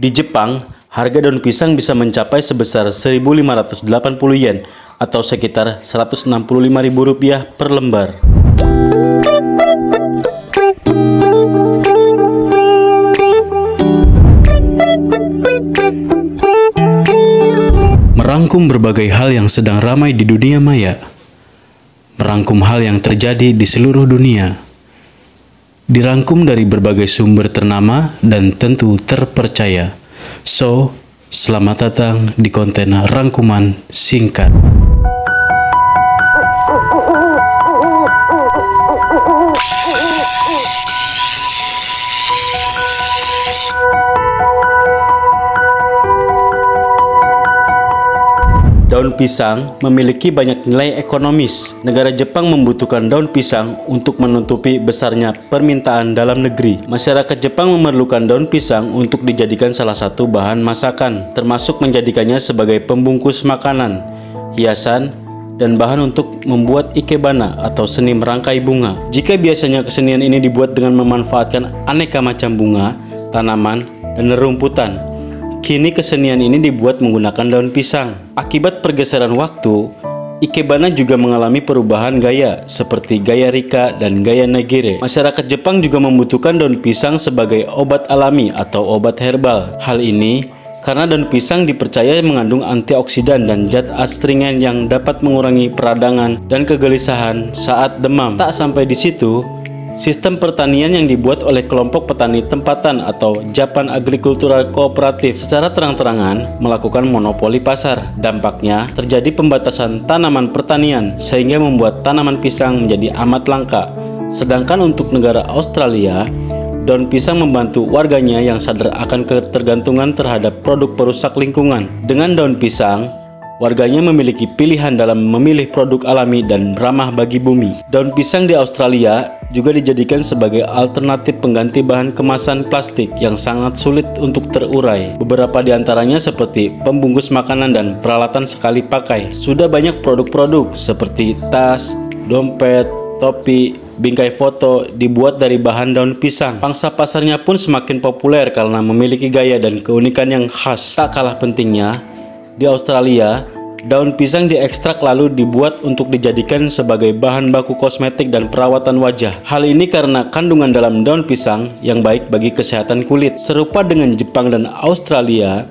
Di Jepang, harga daun pisang bisa mencapai sebesar 1.580 yen atau sekitar Rp165.000 per lembar. Merangkum berbagai hal yang sedang ramai di dunia maya. Merangkum hal yang terjadi di seluruh dunia. Dirangkum dari berbagai sumber ternama dan tentu terpercaya. So, selamat datang di konten rangkuman singkat. Daun pisang memiliki banyak nilai ekonomis. Negara Jepang membutuhkan daun pisang untuk menutupi besarnya permintaan dalam negeri. Masyarakat Jepang memerlukan daun pisang untuk dijadikan salah satu bahan masakan, termasuk menjadikannya sebagai pembungkus makanan, hiasan, dan bahan untuk membuat ikebana atau seni merangkai bunga. Jika biasanya kesenian ini dibuat dengan memanfaatkan aneka macam bunga, tanaman, dan rerumputan, kini kesenian ini dibuat menggunakan daun pisang. Akibat pergeseran waktu, ikebana juga mengalami perubahan gaya seperti gaya Rika dan gaya Nagire. Masyarakat Jepang juga membutuhkan daun pisang sebagai obat alami atau obat herbal. Hal ini karena daun pisang dipercaya mengandung antioksidan dan zat astringen yang dapat mengurangi peradangan dan kegelisahan saat demam. Tak sampai di situ, sistem pertanian yang dibuat oleh kelompok petani tempatan atau Japan Agricultural Cooperative secara terang-terangan melakukan monopoli pasar. Dampaknya terjadi pembatasan tanaman pertanian sehingga membuat tanaman pisang menjadi amat langka. Sedangkan untuk negara Australia, daun pisang membantu warganya yang sadar akan ketergantungan terhadap produk perusak lingkungan. Dengan daun pisang, warganya memiliki pilihan dalam memilih produk alami dan ramah bagi bumi. Daun pisang di Australia juga dijadikan sebagai alternatif pengganti bahan kemasan plastik yang sangat sulit untuk terurai. Beberapa di antaranya seperti pembungkus makanan dan peralatan sekali pakai. Sudah banyak produk-produk seperti tas, dompet, topi, bingkai foto dibuat dari bahan daun pisang. Pangsa pasarnya pun semakin populer karena memiliki gaya dan keunikan yang khas. Tak kalah pentingnya, di Australia, daun pisang diekstrak lalu dibuat untuk dijadikan sebagai bahan baku kosmetik dan perawatan wajah. Hal ini karena kandungan dalam daun pisang yang baik bagi kesehatan kulit. Serupa dengan Jepang dan Australia,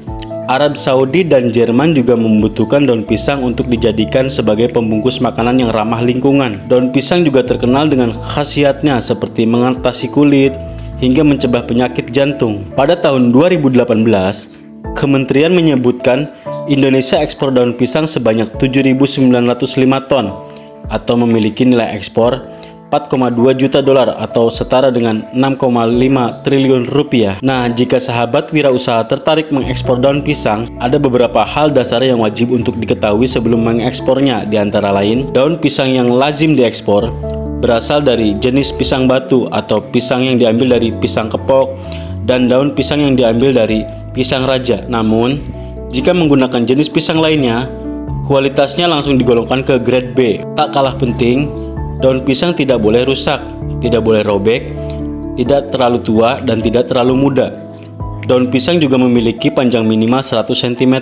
Arab Saudi dan Jerman juga membutuhkan daun pisang untuk dijadikan sebagai pembungkus makanan yang ramah lingkungan. Daun pisang juga terkenal dengan khasiatnya seperti mengatasi kulit hingga mencegah penyakit jantung. Pada tahun 2018, Kementerian menyebutkan Indonesia ekspor daun pisang sebanyak 7.905 ton atau memiliki nilai ekspor 4,2 juta dolar atau setara dengan 6,5 triliun rupiah. Nah, jika sahabat wirausaha tertarik mengekspor daun pisang, ada beberapa hal dasar yang wajib untuk diketahui sebelum mengekspornya. Di antara lain, daun pisang yang lazim diekspor berasal dari jenis pisang batu atau pisang yang diambil dari pisang kepok, dan daun pisang yang diambil dari pisang raja. Namun, jika menggunakan jenis pisang lainnya, kualitasnya langsung digolongkan ke grade B. Tak kalah penting, daun pisang tidak boleh rusak, tidak boleh robek, tidak terlalu tua, dan tidak terlalu muda. Daun pisang juga memiliki panjang minimal 100 cm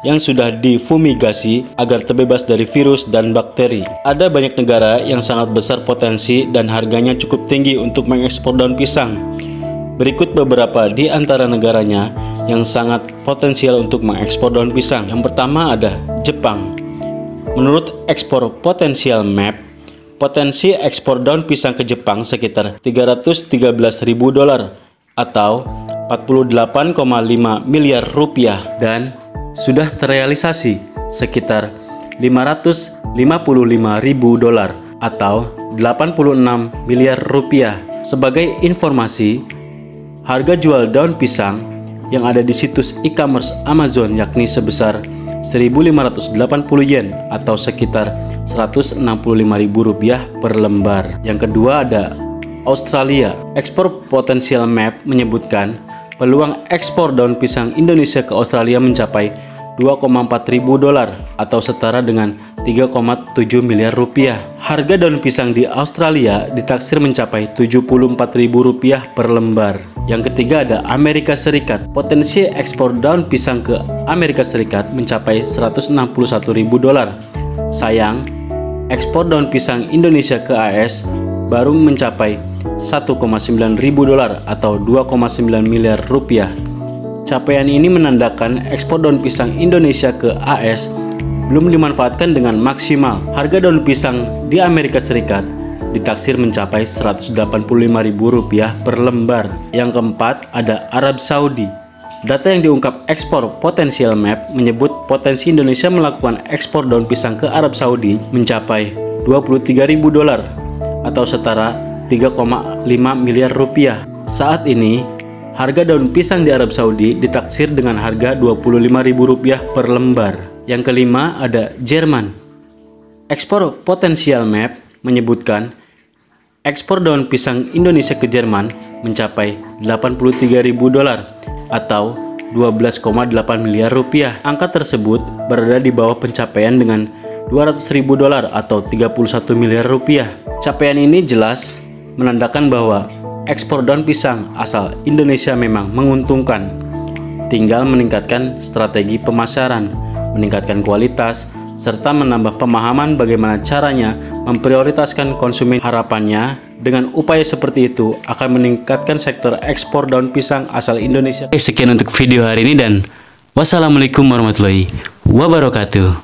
yang sudah difumigasi agar terbebas dari virus dan bakteri. Ada banyak negara yang sangat besar potensi dan harganya cukup tinggi untuk mengekspor daun pisang. Berikut beberapa di antara negaranya yang sangat potensial untuk mengekspor daun pisang. Yang pertama ada Jepang. Menurut Ekspor Potensial Map, potensi ekspor daun pisang ke Jepang sekitar 313.000 dolar atau 48,5 miliar rupiah dan sudah terrealisasi sekitar 555.000 dolar atau 86 miliar rupiah. Sebagai informasi, harga jual daun pisang yang ada di situs e-commerce Amazon yakni sebesar 1.580 yen atau sekitar Rp165.000 per lembar. Yang kedua ada Australia. Ekspor Potensial Map menyebutkan peluang ekspor daun pisang Indonesia ke Australia mencapai $2,4 ribu atau setara dengan 3,7 miliar rupiah. Harga daun pisang di Australia ditaksir mencapai Rp74.000 per lembar. Yang ketiga ada Amerika Serikat. Potensi ekspor daun pisang ke Amerika Serikat mencapai $161.000. Sayang, ekspor daun pisang Indonesia ke AS baru mencapai $1,9 ribu atau 2,9 miliar rupiah. Capaian ini menandakan ekspor daun pisang Indonesia ke AS belum dimanfaatkan dengan maksimal. Harga daun pisang di Amerika Serikat ditaksir mencapai Rp185.000 per lembar. Yang keempat ada Arab Saudi. Data yang diungkap Ekspor Potential Map menyebut potensi Indonesia melakukan ekspor daun pisang ke Arab Saudi mencapai $23.000 atau setara 3,5 miliar rupiah. Saat ini, harga daun pisang di Arab Saudi ditaksir dengan harga Rp25.000 per lembar. Yang kelima ada Jerman. Ekspor Potential Map menyebutkan ekspor daun pisang Indonesia ke Jerman mencapai $83.000 atau 12,8 miliar rupiah. Angka tersebut berada di bawah pencapaian dengan $200.000 atau 31 miliar rupiah. Capaian ini jelas menandakan bahwa ekspor daun pisang asal Indonesia memang menguntungkan. Tinggal meningkatkan strategi pemasaran, meningkatkan kualitas, serta menambah pemahaman bagaimana caranya memprioritaskan konsumen. Harapannya, dengan upaya seperti itu akan meningkatkan sektor ekspor daun pisang asal Indonesia. Sekian untuk video hari ini dan wassalamualaikum warahmatullahi wabarakatuh.